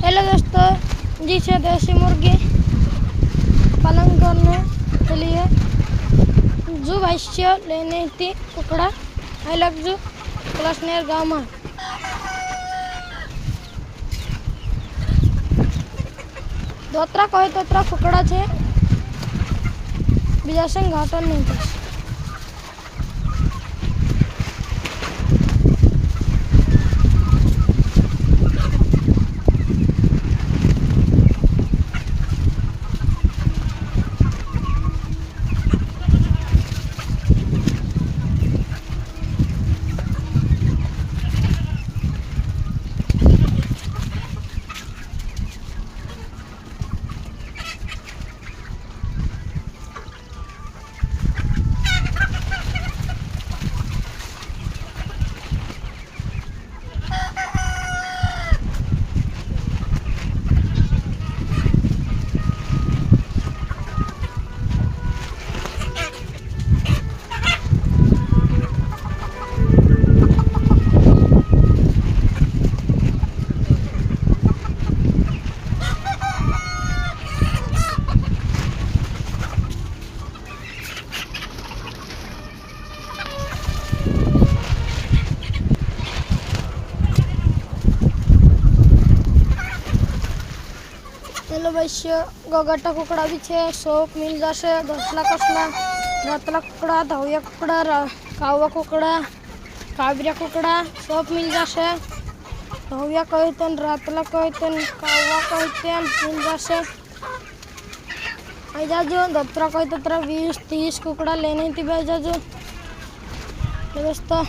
Hello दोस्तों जी से देसी मुर्गी पालन करने के लिए जो भैंसिया लेने थी कुकड़ा अलग जो क्लासनेर गाँव में दोतरा कहे तोतरा कुकड़ा है बीजा संग घाटन नहीं था। हेलो भैया गोगटा कुकड़ा भी है सोप मिल जासे 10 लाख कसला रातला कुकड़ा धवया कुकड़ा कावा कुकड़ा काबरिया कुकड़ा सोप मिल जासे धवया कहते रातला कहते कावा कहते मिल जासे आई जाजो दोतरा कहते 20-30 कुकड़ा लेने थी भाई जाजो दोस्तों।